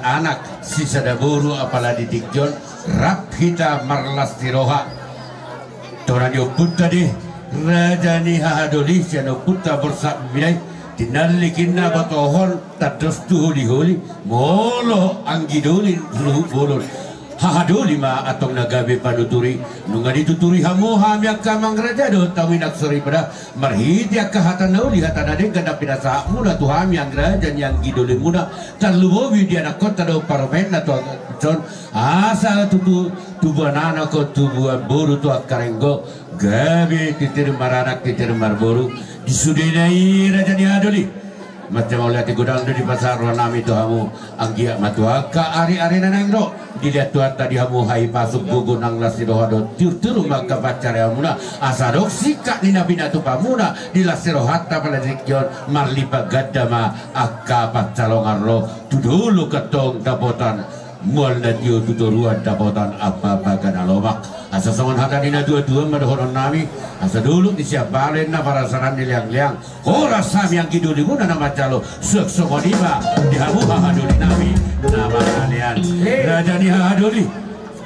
anak si sadaburu apalagi dikjon rap hita marlas tiroha toranyo putta di raja ni hahadoli siano putta bersak bilai dinalikin na batohon tados tu huli molo anggidoli luhu bolon hahadoli ma atong nagabe panuturi nunga dituturi hamu hamyak kamang raja do tawinak sori pada marhiti akahatan nauli hatan adeng kada pinasa muna tu hamyang raja yang gidoli muna tan lubowi dia nak kota do parmen na to con asal tubuh nana ko tubuh boru tu akarenggo gabe titir maranak titir marboru disudinai raja ni adoli macam oleh ti gudang di pasar nami tu hamu anggia matuaka ari-ari nanangro dilihat tuan tadi hamu hai pasuk gugun nang lasi dohado tur maka pacar hamuna asadok sikak ni nabi natu pamuna di lasi rohata pada dikjon marlipa gadama akka pacalongan ro tudulu ketong dapotan mual na tiu tuturuan dapotan apa-apa kana lomak asa songon hatanina dua-dua madohonon nami asa dulu disiap balen na para saran niliang-liang ora sami yang kiduli muna nama calo suak sokodiba dihamu hahaduli nami nama kalian raja ni hahaduli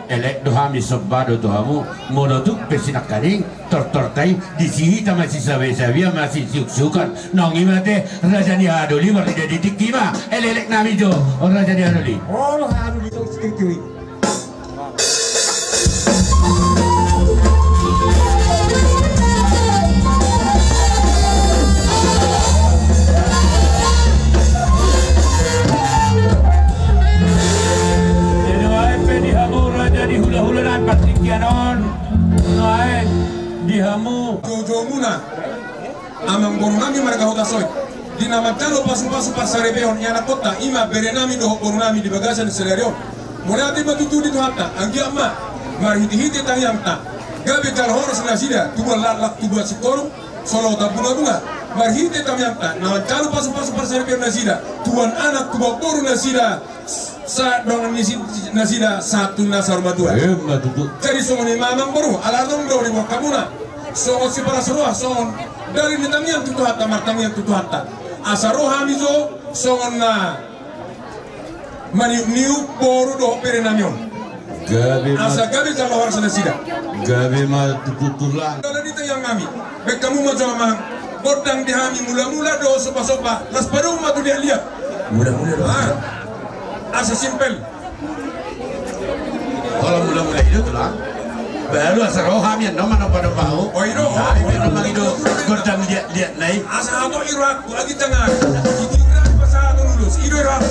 elek dohami sebado tuhamu monotuk pesinak kaning tortai disihita masih sawe-sawe masih siuk-siukan nongi mate raja ni hahaduli marli jadi tikima elek nami jo raja ni hahaduli hahaduli tu sekirkiri dihamu jojo muna amang borunami marga hoda soy dinamantalo pasu-pasu pasarebeon yana kota ima berenami do borunami di bagasan sererion morati batutu di hatta anggi amma marhiti-hiti tayamta gabe kalhoros nasida tubal lalak tubal sikoru solo tabunga marhiti tayamta namantalo pasu-pasu pasarebeon nasida tuan anak tubal boru nasida sa dongan nasida satu nasar matua jadi songoni mamang boru alarong do di kamuna songon si para seruah songon dari nitamian tutu hatta martamian tutu hatta asaroha mizo songon na niu boru do perenamion asa gabi kalau harus nasida gabi ma tutulah kalau dita yang kami baik kamu mau mang bodang dihami mula-mula do sopa-sopa las baru matu dia lihat mula-mula asa simpel kalau mula-mula itu tuh baru asa rohamian no mana pada bau oiro memang itu godang lihat naik asa atau irak lagi tengah itu kan pasal lulus itu irak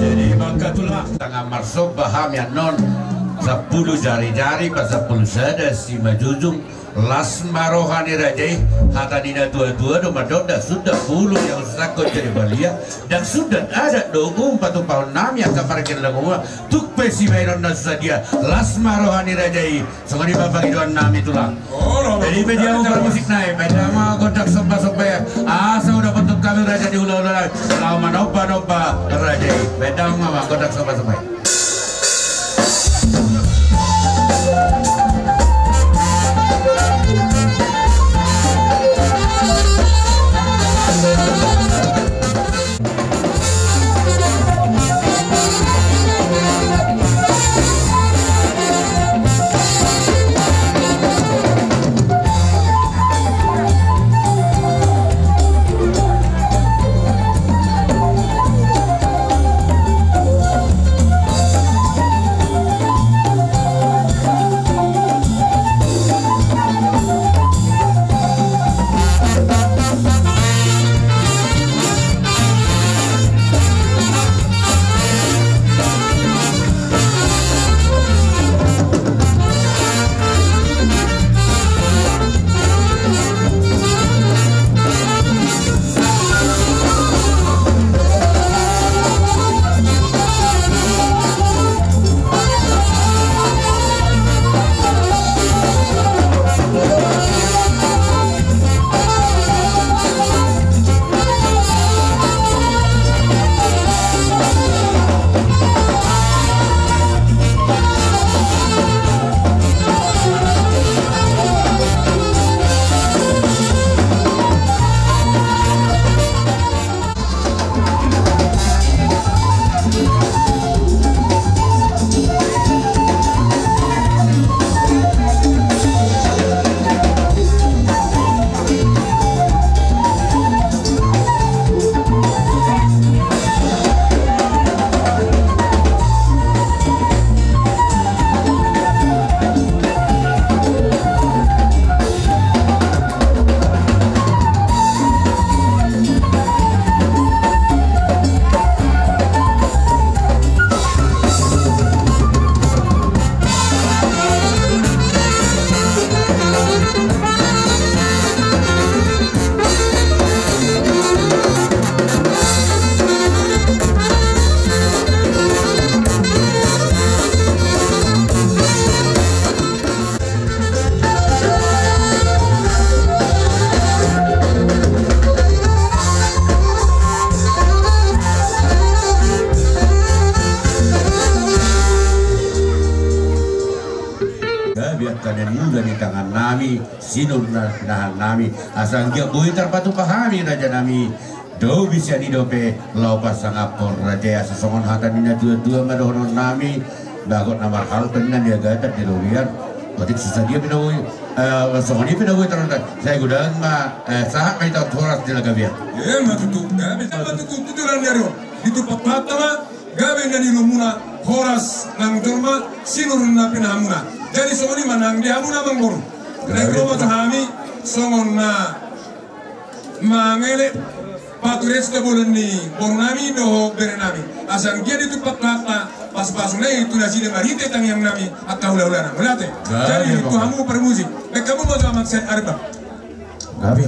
jadi maka tulah tengah marsok bahamian non 10 jari-jari pas 10 sada si majujung las marohani rajai hatanina dua-dua do madoda sudah bulu yang sakot jadi balia dan sudah ada dogum patu paun nam yang kaparkin lagu tuk pesi bayron nasadia las marohani rajai songoni bapak idoan nam itulah jadi media bermusik naik beda mau kontak sopa-sopa asa udah bentuk kami raja di ulah-ulah lau manopa rajai beda mau kontak sopa-sopa muda di tangan nami sinur nahan nami asal dia boy terpatu pahami raja nami do bisa didope lau pasang apor raja ya sesongon hatanina dua-dua madohonon nami bagot namar hal dengan dia gatat di lobian otik susah dia pinawui songoni pinawui terondan saya gudang sahak mai tau thoras di lagabian matutu gabe matutu tujuran dari itu patama gabe dari lumuna horas nang jorma sinur na pinamuna jadi songoni manang di hamuna manggoro nekro matahami songon na mangele patures te bolani bornami do berenami asang dia itu patata pas-pas itu nasi de marite tang yang nami atau ulah-ulah mulate jadi itu hamu permusik kamu mau sama maksud arba gabe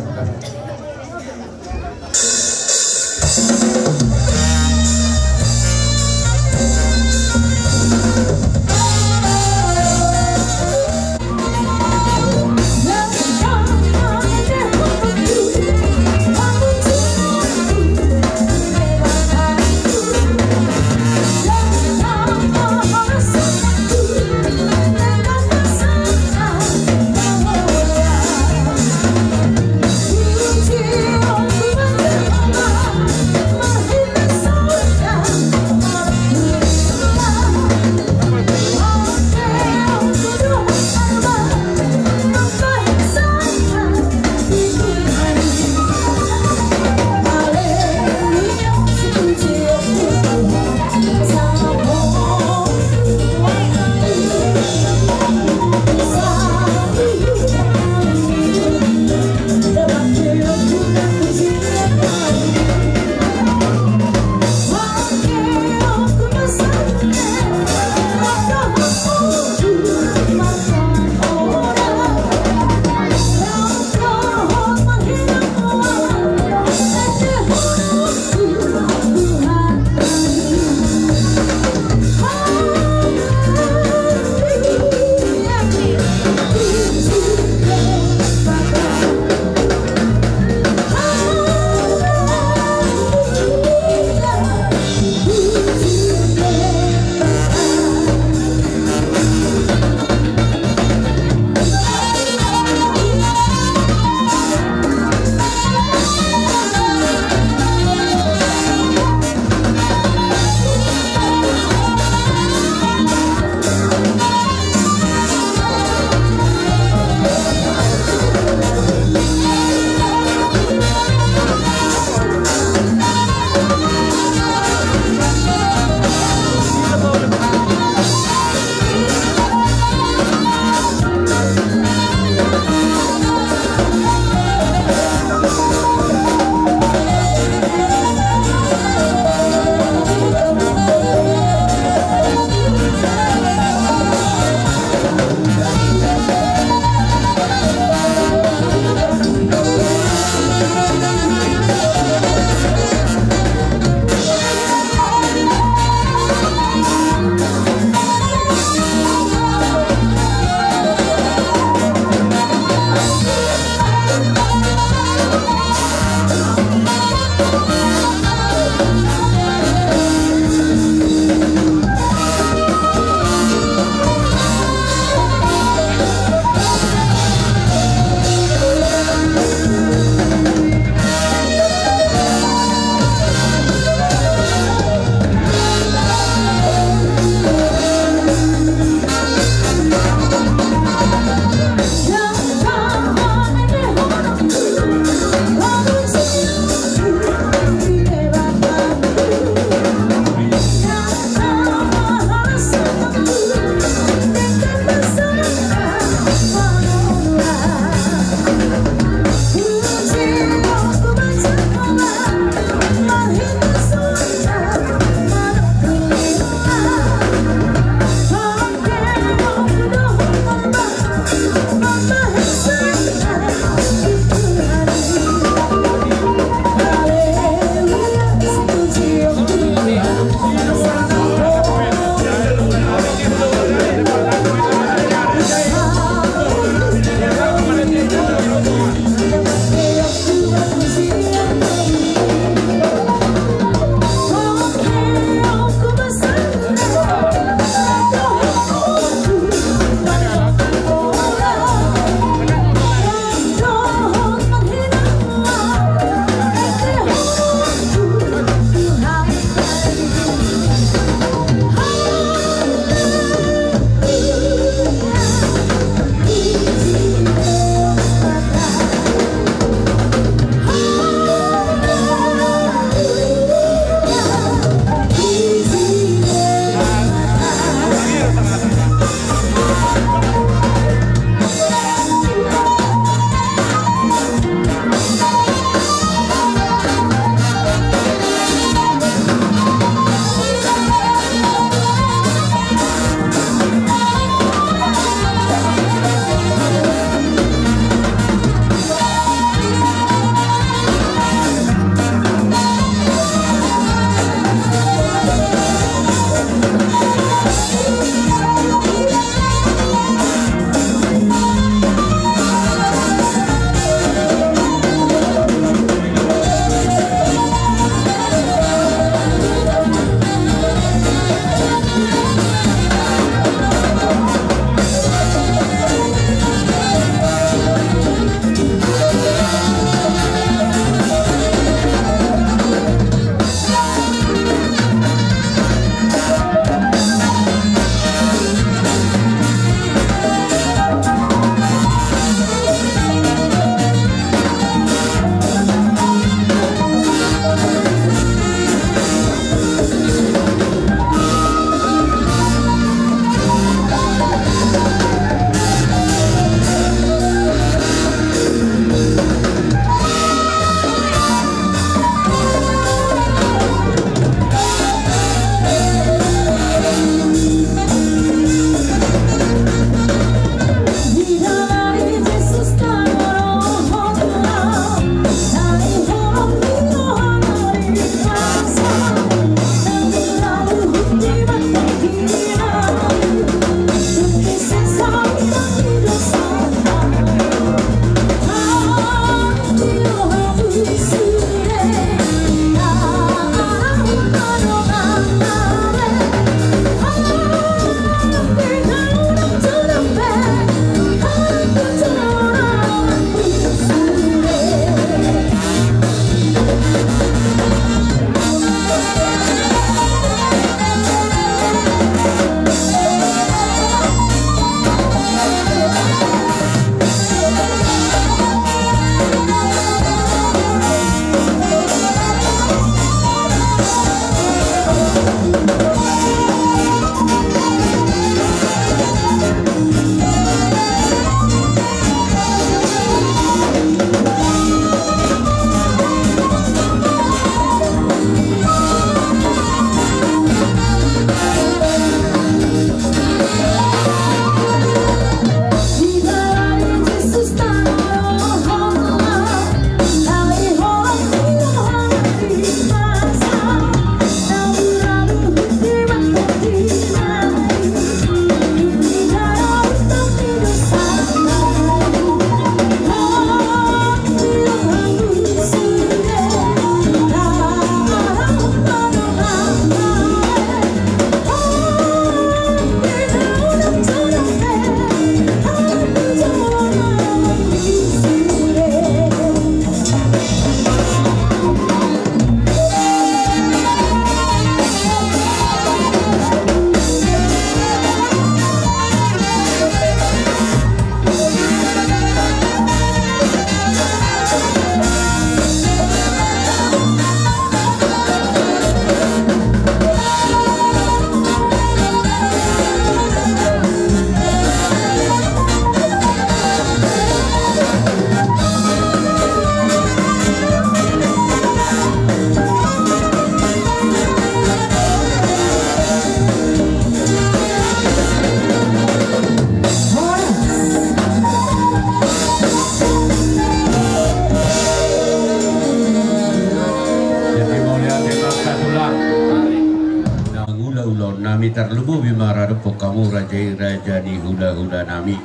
sekitar lubu bimara rupo kamu raja di hula nami.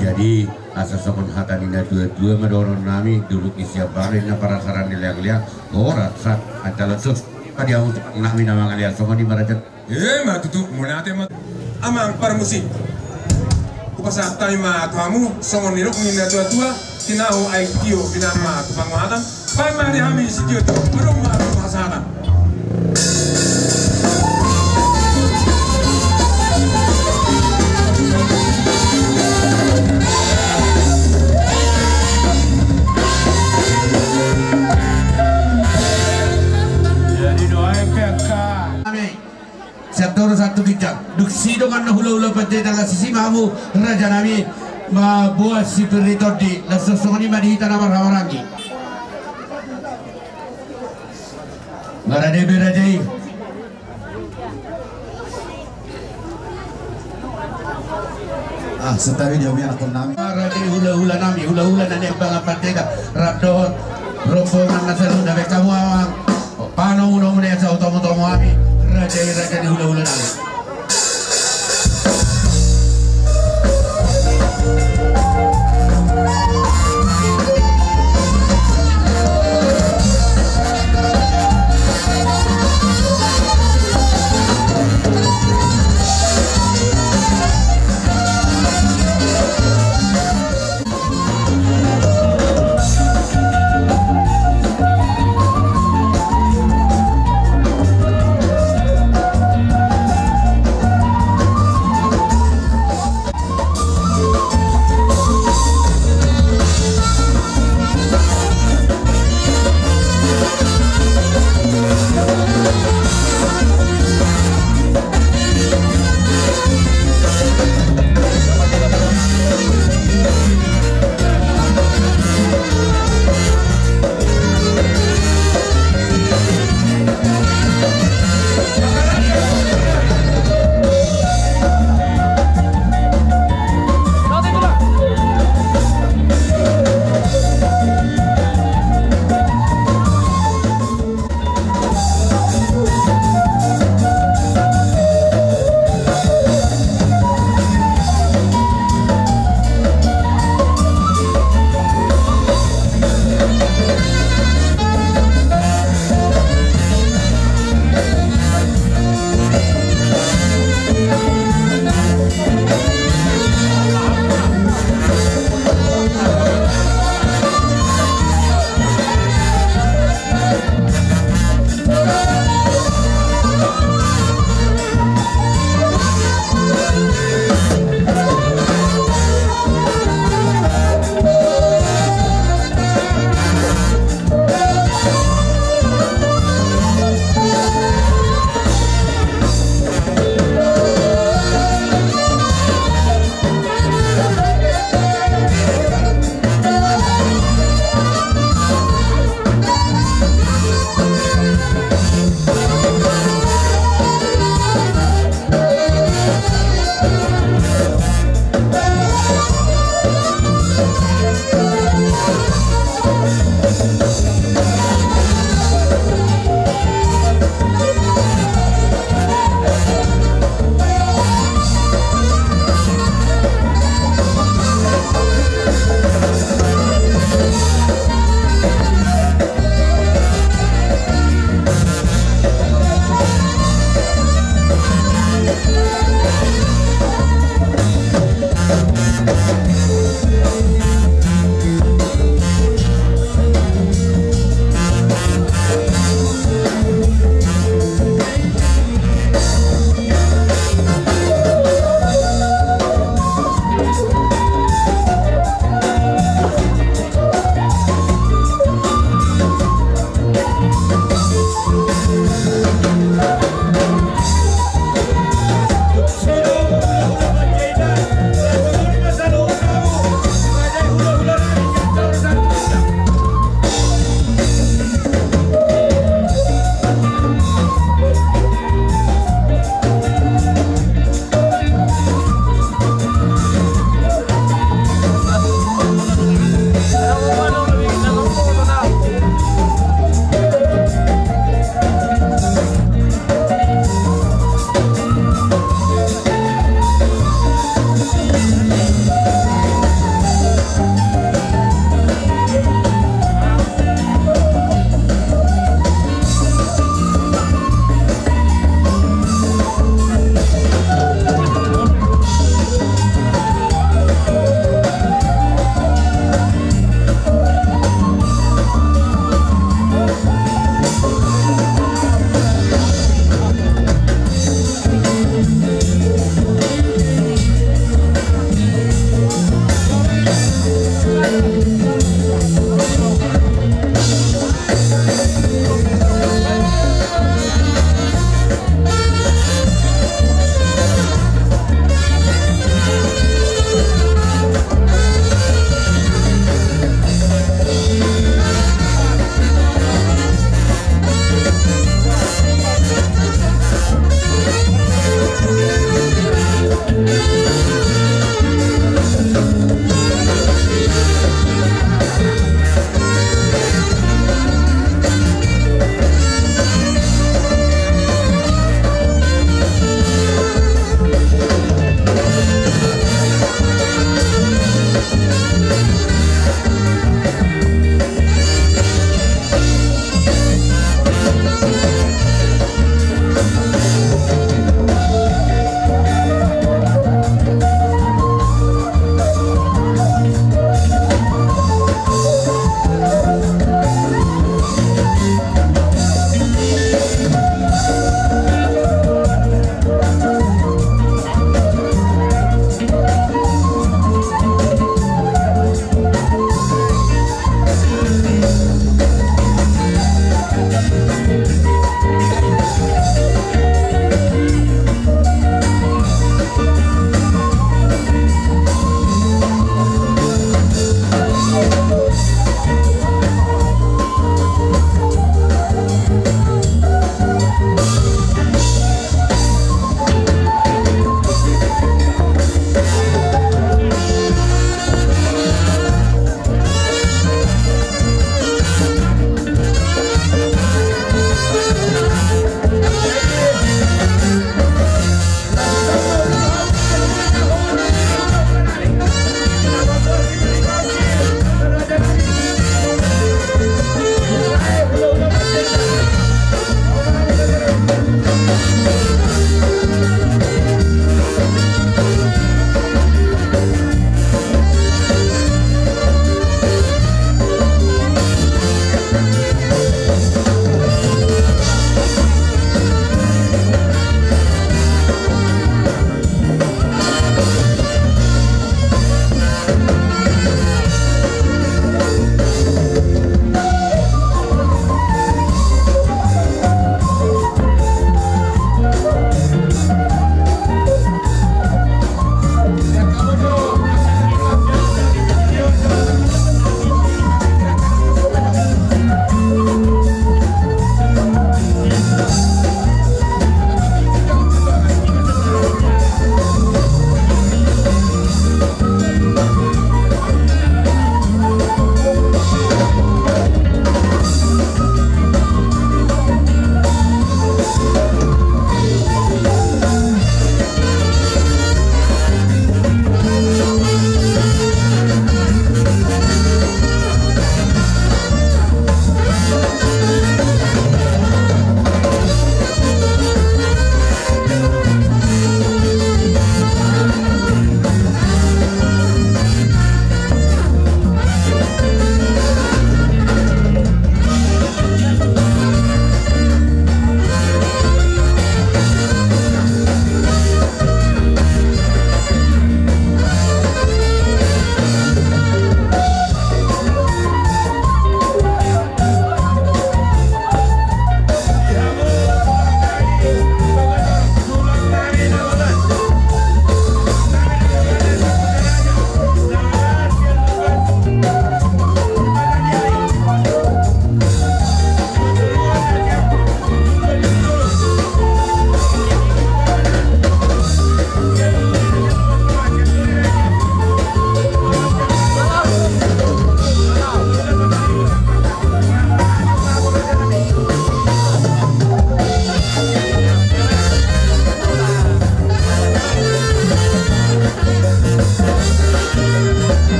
Jadi asa sokon hatanina dua mendorong nami dulu isiap barin para saran liang orat sat adalah sus dia untuk nami nama kalian sokon di marajan. Ma tutu muna ate ma amang parmusi. Kupasa tayo ma kamu sokon nirok ni na tua tinaho ay kio binama tupanguatan. Pai mari hami si kio to belum ma pasara. Sektor satu kijang duksido kan hula pada dalam sisi mamu raja nami buat si peritor di lasosong ini madi hitam nama rawarangi marade berajai setawi dia punya akun nami marade hula nami nani bang pada rador rombongan nasaru dapat kamu awang pano uno ya sa otomo ami raja di hula nami.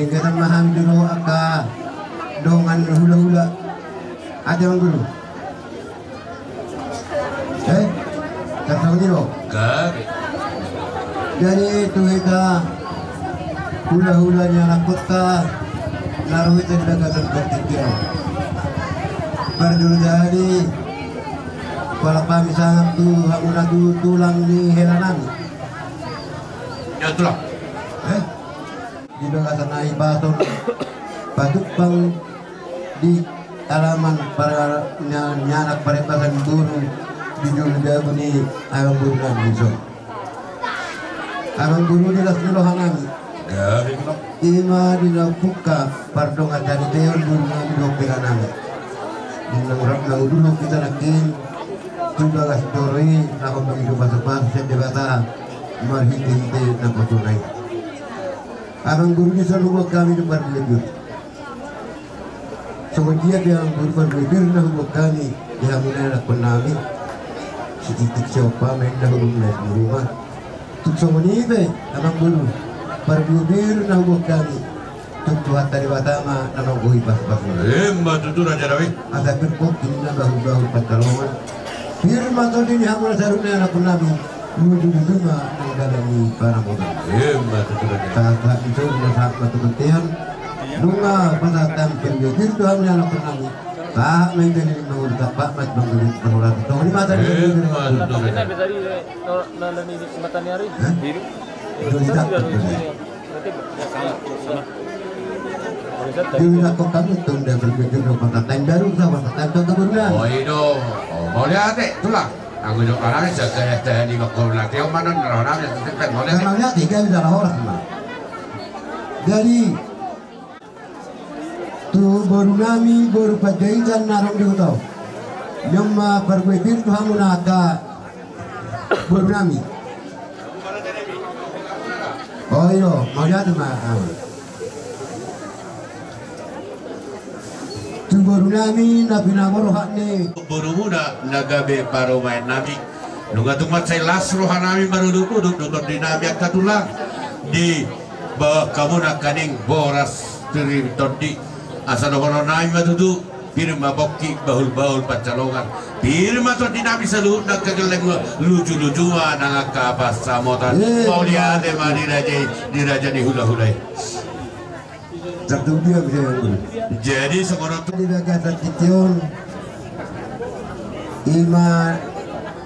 Tinggal memahami dulu aka dongan hula-hula ada yang dulu. Tahu dulu. Jadi itu kita hula-hulanya nakota naruh itu di bagasi bertiga. Berdulu jadi kalau kami sangat tuh hamuna tulang di helanan. Ya tulang. Di bagasi naik baton patut bang di alaman para nyanak parepasan guru di dulu jago ni abang guru kan bisa. Abang guru di las nulohanan. Ima dinabuka pardong acara teon dulu kami dokteran dinang dulu kita nakin juga gas dori nak begitu pas-pas sedebata marhiti nak tunai. Abang guru di selalu kami di berlebih. Semenjak dia guru berlebih nak kami dia mulai nak penami sedikit siapa main dahulu mulai di rumah. Tuk semenjak abang guru berbubir na hubung kami tujuan dari watama na nangguhi pas-pas Mbak tutur aja rawi ada berpok ini na bahu-bahu pantalongan firma to dini hamil saruna anak nabi menuju di rumah ng dalami para motor Mbak tutur aja saat itu masak batu bentian nunga pasatan penggigir tu hamil anak nabi tak main dari mengurus tapak mat mengurus pengurat itu ini mata dia itu tidak dia nak kami tunda berbeda dengan time baru sama time kemudian oh itu mau lihat itulah aku juga orang jaga di waktu nanti yang mana orang yang tetap mau lihat karena lihat tiga bisa orang jadi tuh baru nami baru pajaitan narong di utau nyama berbeda tu hamunaka baru nami. Oh iya, mau lihat mah. Baru nami nabi namor hakne. Baru muda nagabe paru main nabi. Nunggu tumat saya las rohan nami baru duduk di nabi yang katulang di bawah kamu nak kaning boras dari todi asal orang nami duduk. Firma bokki bahul-bahul pacalongan firma to dinabi salu nagkageleng lucu-lucuan nangaka pasta motan mau lihat mah diraja di hula-hulai tertuju bisa jadi sekolah di bagasa tition ima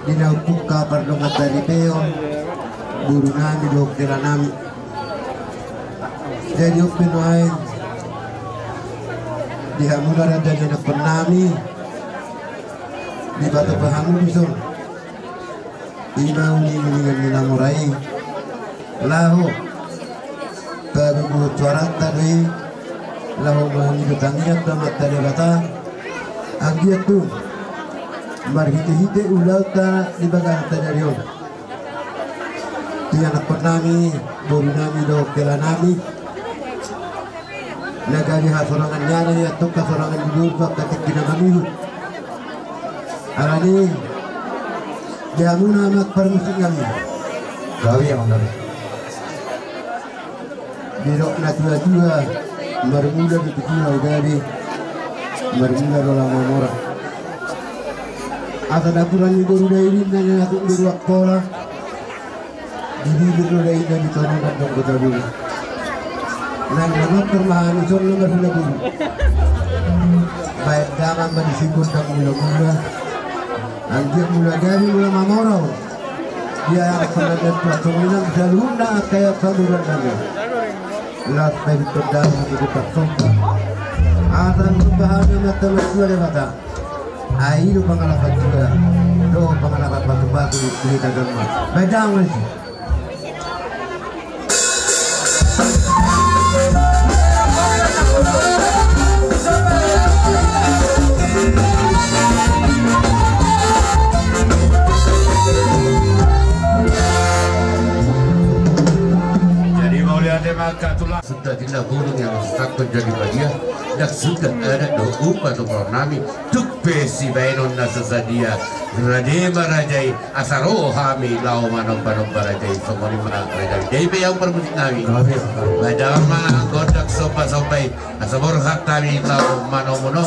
dinaupuka pardongat dari peon guru nami dokteran nami jadi open wine di hamula ada jenak penami di batu pahamu bisul ima uni meninggal minamurai lahu baru suara tadi lahu mengilu tangiat damat tadi bata anggiat tu marhite-hite ulauta di bagan tadarion di anak penami buru nami dokteran nami nagari hasorangan nyana ya tukka sorangan duduk ketik dinamanihu alani jamuna amat permusik kami gawi yang benar birok natua bermuda di pikirau dari bermuda dalam mamora asa dapuran ni guru dari nanya aku guru sekolah jadi guru dari dari tahun dan kota dulu nang nagot permahan isor nomor hula-hula baik dalam berisipun dan mula-mula anjir mula dari mula mamorau dia yang pernah dan pelaksanaan bisa luna kayak saluran naga las baik pedang itu tersongkak asan berbahaya mata mesua lewata air pengalaman juga do pengalaman batu-batu di cerita gemma bedang masih jadi mau lihat maka tulah sudah tidak gunung yang takut jadi bagian dan sudah ada doa pada nami tuk pesi bainon nasa sadia Rade marajai asaro hami lau manom panom barajai somoni mana rajai jadi yang permusik nami badang ma godak sopa sopai asabor hatami lau manom manom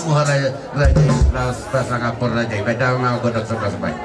rajai lau pasang apor rajai badang ma godak sopa sopai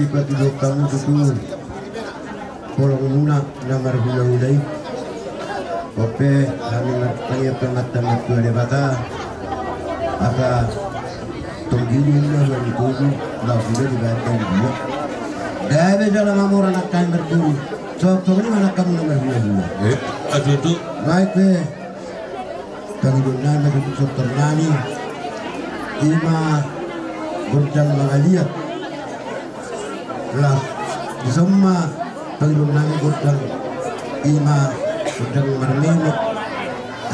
patidok kamu tutul polong muna namar hulai kope kami tanya pemat-temat tua debata apa tunggilin lah yang dituju lah sudah dibayarkan dia dah dalam amor anak kain berduri so ini mana kamu namar hulai aduh tuh baik deh Panginoon na nagtututor nani ima berjang mangaliat lah semua Panginoon nami berjang ima berjang marmeni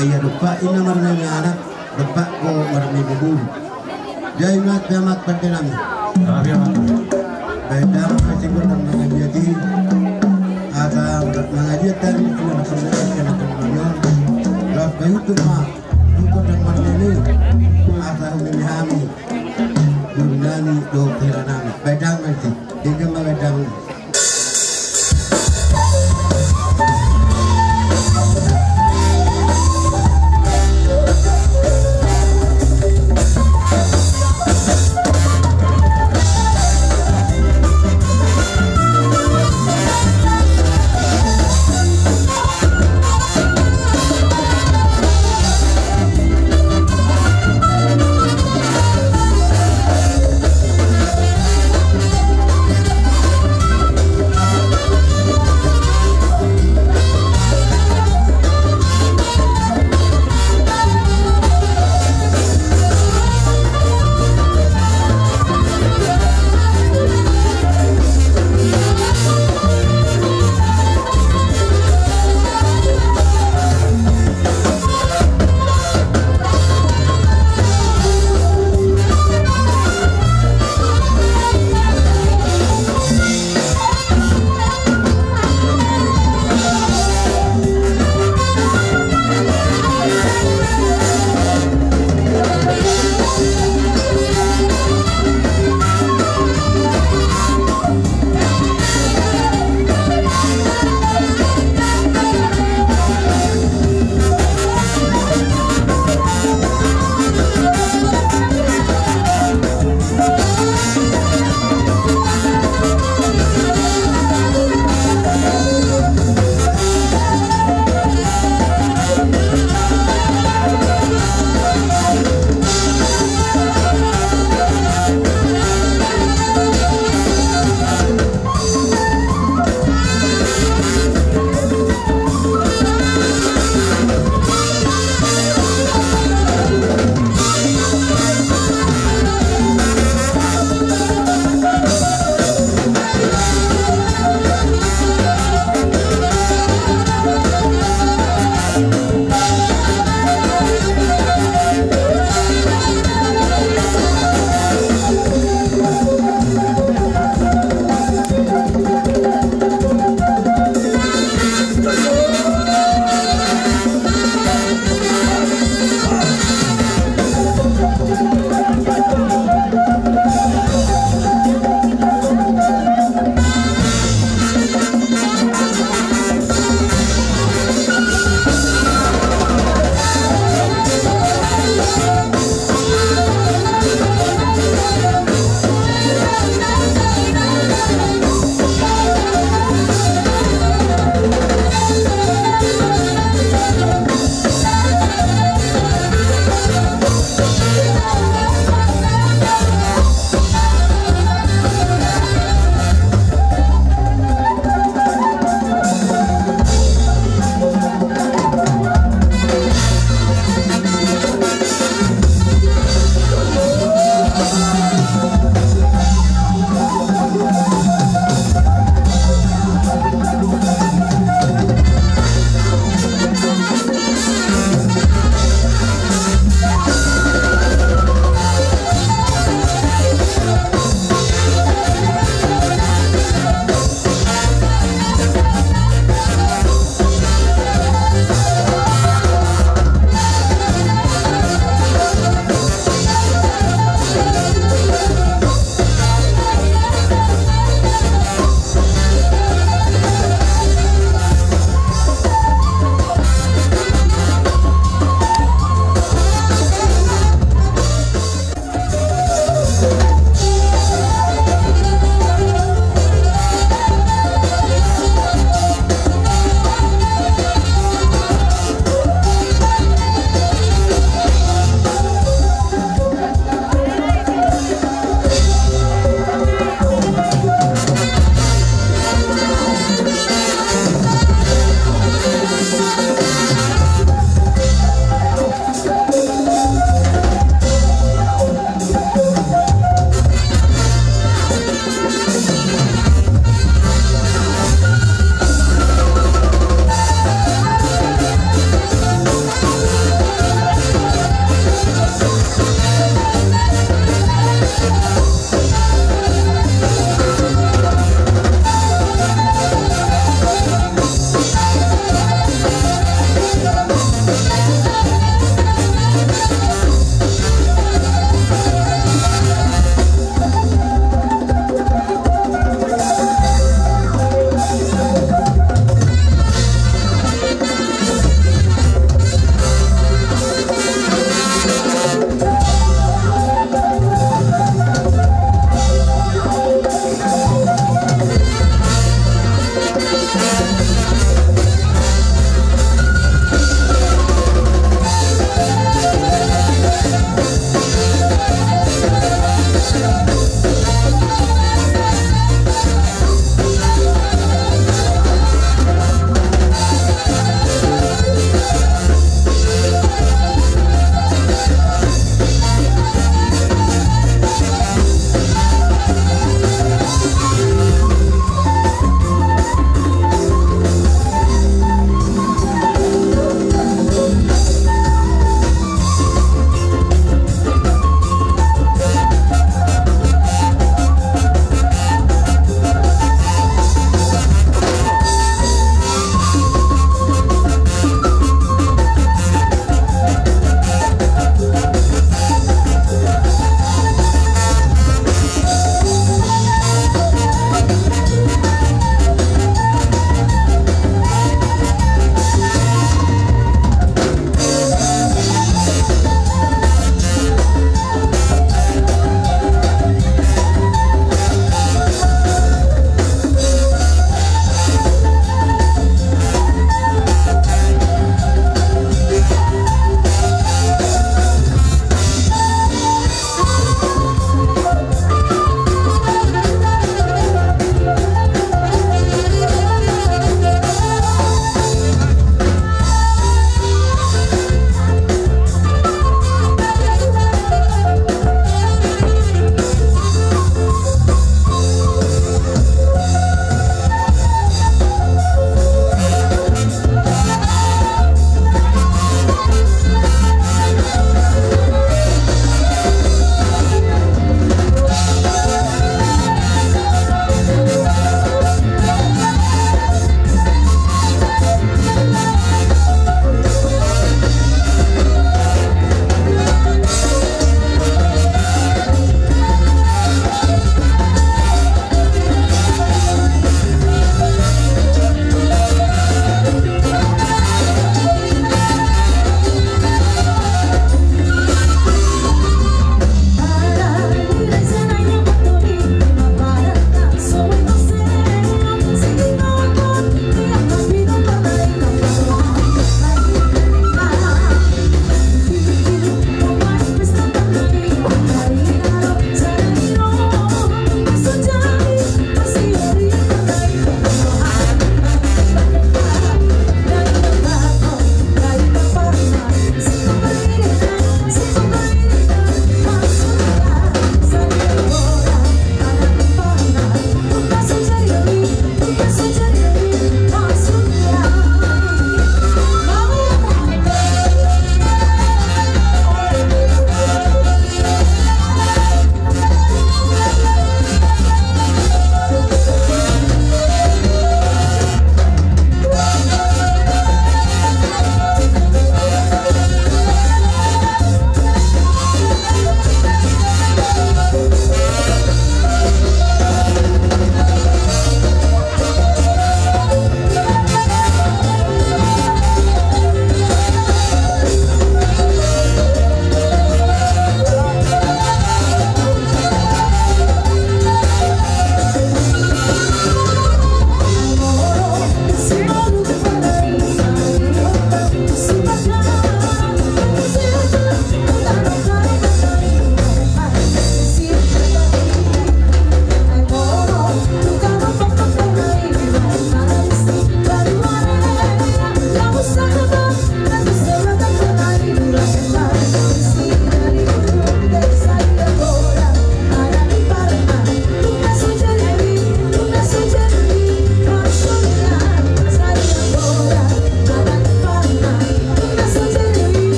ayah lupa ina marmeni anak lupa ko marmeni dulu jai mat jamat pada nami baik dalam kasih berjang mangaliati atau mangaliat dan itu yang sebenarnya akan lah kayu tu mah untuk yang marmeni atau menihami Dunani do peranami bedang nanti tiga bedang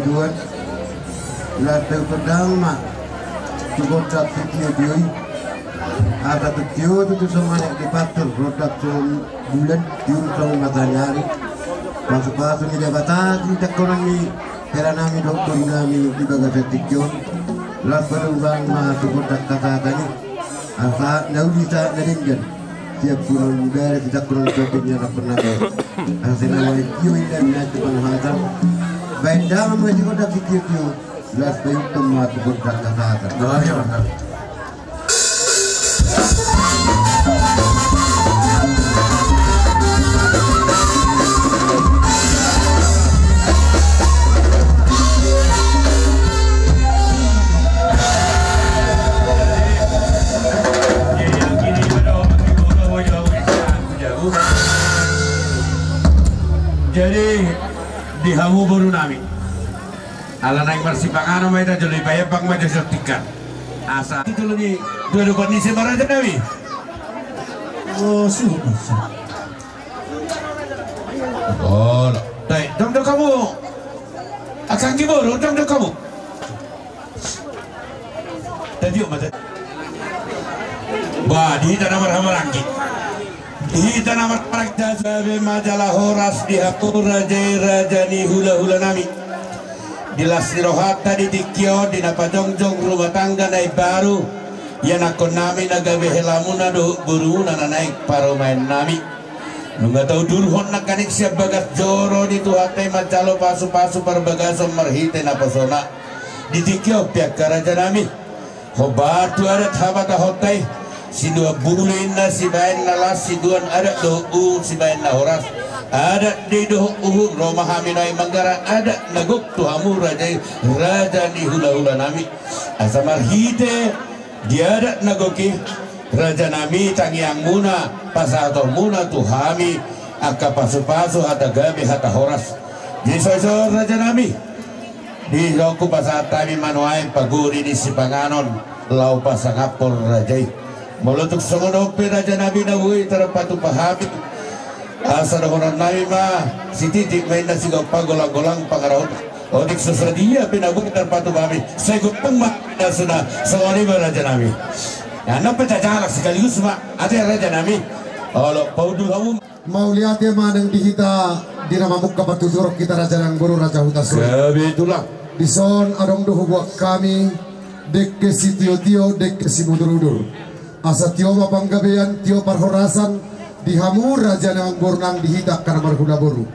duan lalu pedang mak cukup tapi dia ada kecil itu semuanya dipatur produk bulan diurus sama matahari masuk di jabatan kita ekonomi era nami dokter nami di bagian kecil lalu pedang mak cukup kata tadi asal jauh bisa neringan tiap kurang dari kita kurang cocoknya tak pernah asal nama itu dan nanti penghasilan benda memang juga tak pikir tu las bayu tempat cukup kata kata jadi di hamu baru nami ala naik marsipangano mai ta joli paya pang ma jotikan asa itu lagi dua kondisi maraja nami oh sudah oh dai dong kamu akan gimana dong kamu tadi mata di tanah marhamarangki di tanah marhamarangki sabe majalah horas di hapur rajani hula nami di Lasnirohat tadi di Kio di napajongjong rumah tangga naik baru yang aku nami nagabe helamuna do guru nana naik paromain nami nunggak tahu durhon nakanik siap bagas joro di tuhate macalo pasu perbagasom marhite napasona di Kio pihak karaja nami hobar tu ada thabata hotai si dua bulin na si bain nalas si duan ada do si bain na horas ada di doh Roma Haminai Manggara ada naguk tu hamu raja ni hula nami asamar hite dia ada nagoki raja nami tangiang muna pasato muna tu hami aka pasu hata gabi hata horas di soisor raja nami di roku pasatami manuai paguri di Sipanganon lau pasangapur rajai molutuk songonopi raja nami nahui terpatu pahami asa dohonan nami mah si titik main nasi gopa golang-golang pangarahut odik sesedia pinaguk terpatu pahami saya gupeng mah sudah sewani raja nami ya napa cacahalak sekaligus mah ada raja nami kalau paudu kamu mau lihat ya mana yang dihita di nama muka batu surok kita raja yang baru raja hutas itulah di son adong doh buat kami dek ke si tio dek ke si mudur asa tio mapanggabean tio parhorasan di hamur raja nang bornang dihidak karena marhula boru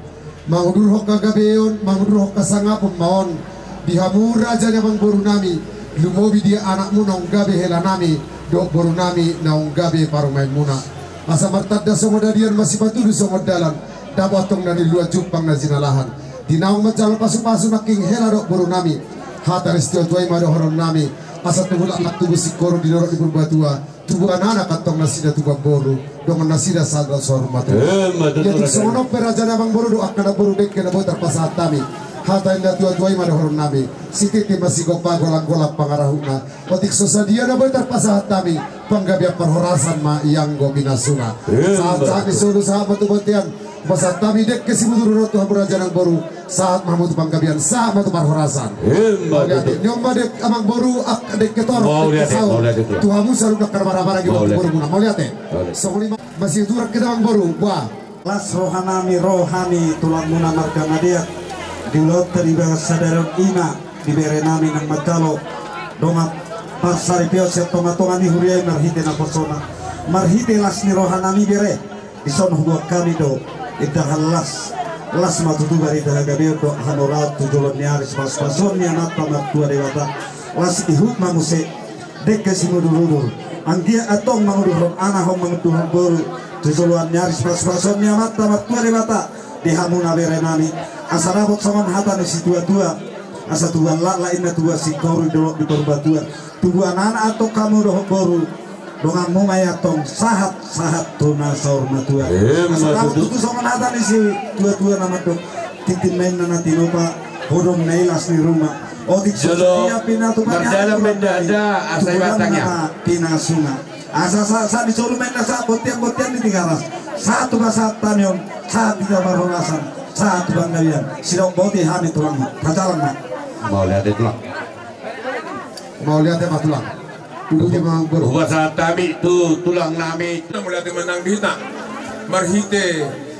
mangudur hok kagabeon mangudur hok kasangapun maon di hamur raja nang boru nami lumobi dia anakmu nang gabe hela nami dok boru nami nang gabe parumain muna asa martadda somodadian masih patudu somodalan dabatong dari luar jupang na zinalahan di naung macam pasu naking hela dok boru nami hataris tio tuai madohoron nami asa tubul anak tubuh sikoro di dorok di berbatua tubuh anak kantong nasida tubuh boru dengan nasida sadar sormatu jadi sono peraja nabang boru do akana boru dek kena botar pasat tami hata inda tua-tuai madohoron nami sititi masih gopa golak-golak pangarahuna otik sosadia na botar pasat tami panggabiak perhorasan ma yang gominasuna saat disuruh sahabat batian pasat tami dek kesibudur rotu hamuraja nang boru saat Mahmud panggabian saat matu perhorasan nyomba dek amang boru ak dek ketor tuhamu selalu nak marah-marah gitu boru guna mau lihat masih turak kita amang boru wah las rohani tulang muna marga nadia diulot terlibat sadaran ina di berenami nang magkalo dongat pasari pios ya tonga-tonga ni huriay marhite na persona marhite las ni rohanami bere ison huwag kami do itahalas las matutubar itahagabir do hanorat tujulot ni aris pas-pason ni anak pamat tua dewata las ihuk mamuse dek kesimudurudul anggia atong mangudurong anahong mangudurong boru tujuluan ni aris pas-pason ni anak pamat tua dewata di hamuna berenami asarabot saman hata ni si tua-tua asa tuan la inna tua si koru dolok di perbatuan tubuh anak atau kamu doh boru dongang mo mayatong sahat tuna saur matua asarabot tutu saman hata ni si tua-tua nama dok titin main na tinopa hodong nailas ni rumah otik sosia pinatu berdalam mendadak asai batangnya pinasuna asa sa disuruh main na sa botian di tigaras satu bahasa tanion saat tidak berholasan saat banggayan sidok boti hani tulang kacalang mau lihat itu lah. Mau lihat apa tulang? Tubuhnya memang Buat saat kami tuh tulang nami. Kita melihat menang di hita. Marhite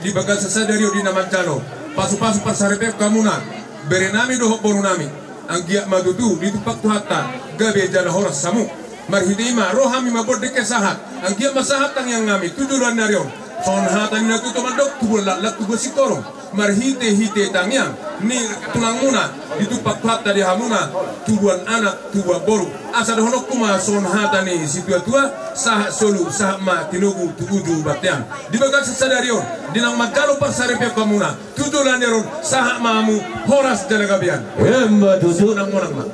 di bagal sesadario di Namancano. Pasu-pasu pasarepe kamuna. Berenami doho borunami. Anggia madudu di tupak tuhata. Gabe jana horas samu. Marhite ima rohami mabod deke sahat. Anggia masahat tang yang ngami tujuan narion. Son hatan na tu tomandok tubul lak tubul sikorong. Marhite hite tangyang ni tulang muna ditupak hata di hamuna tubuan anak tubuan boru asa dohonok kuma son hata ni situa sah solu sah ma tinugu tuuju batian di bagal sesadarion dinang magalo pasarepe kamuna tujuan neron sah mamu horas dalagabian Emba tutu nang monang ma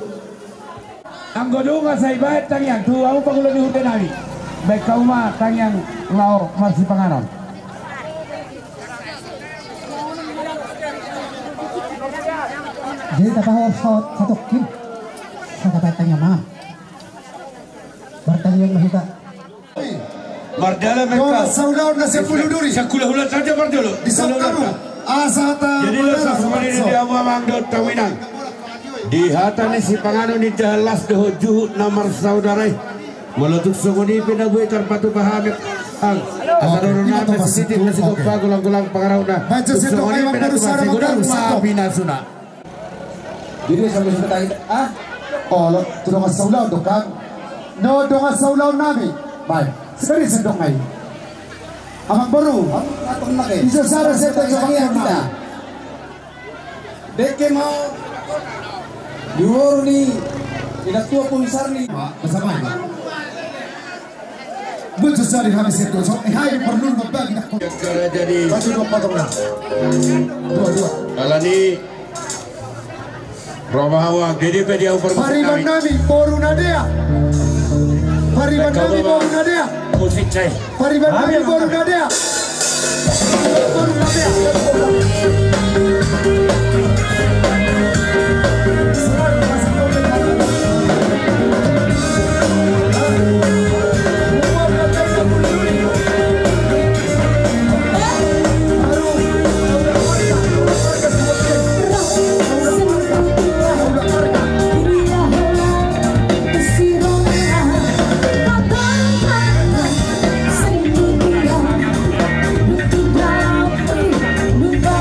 Anggodo nga sa iba tangyang tu aku pangulo di hutanari baik kauma tangyang laor masih panganon. Jadi tapah satu kim sa katatanya mah bertanya yang mahita Mardala Doa mereka. saudara na sepuluh duri. Sekolah saja berdulu. Di Sabtamu. Asata. Jadi lepas kemarin dia mamang dot tawinan. Di hatani si pangano ni jelas doju nomor saudara. Meletuk sunguni pinabui terpatu pahamit ang asarun nama sisitin nasi kopa gulang-gulang pangarauna. Baca sunguni pinabui gudang sabina suna. jadi sampai sebentar Oh, tudong saulaw dokang. No dong saulaw nami. Baik. Sekali sedong ay. Amang baru. atong laki Bisa sara sa tayo kita deke mau diworo ni inatua komisar ni Bersama ini. Betul sekali kami setu. So, hai perlu membagi nak. Jadi Baju dua potong lah. Dua. kalau ni Romawa jadi dia Pariban nami boru nadea. Pariban nami boru nadea. musik saya. Pariban nami boru nadea. Boru nadea. Lupa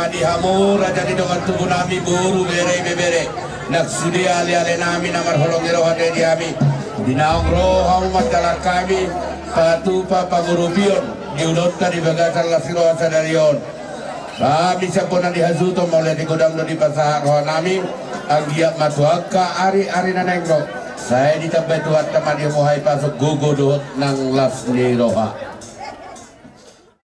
madi hamu raja di dongan tubuh nami buru bere naksudi ali nami namar holong roha de diami dinaong roha umat kami patupa pangurubion diulot di bagasan lasiro sadarion kami sapona dihazuto mulai di godam di pasar roha nami anggiak matuaka ari nanengro saya ditambai tuat temani mohai pasok gugu dohot nang las ni roha